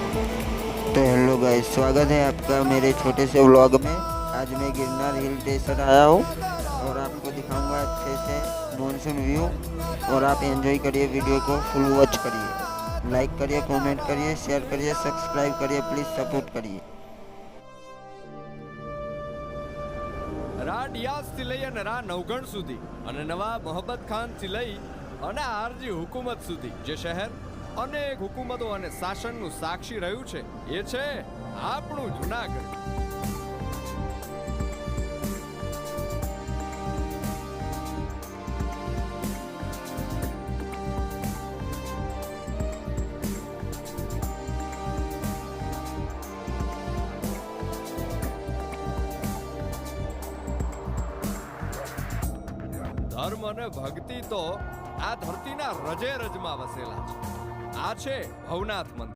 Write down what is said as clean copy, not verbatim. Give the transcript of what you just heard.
तो hello guys, स्वागत है आपका मेरे छोटे से व्लॉग में। आज मैं गिरनार हिल स्टेशन आया हूँ और आपको दिखाऊंगा अच्छे से मॉनसून व्यू। और आप एंजॉय करिए, वीडियो को फुल वॉच करिए, लाइक करिए, कमेंट करिए, शेयर करिए, सब्सक्राइब करिए, प्लीज़ सपोर्ट करिए। રા ડિયાઝથી લઈ અને રા નવગણ સુધી અને નવા મોહબ્બત ખાનથી લઈ અને આરજી હુકુમત સુધી જે શહેર અનેક હુકુમતો અને શાસનનું સાક્ષી રહ્યું છે એ છે આપણું જુનાગઢ. ધર્મ અને ભક્તિ તો આ ધરતીના રજે રજમાં વસેલા છે. આ છે ભવનાથ મંદિર.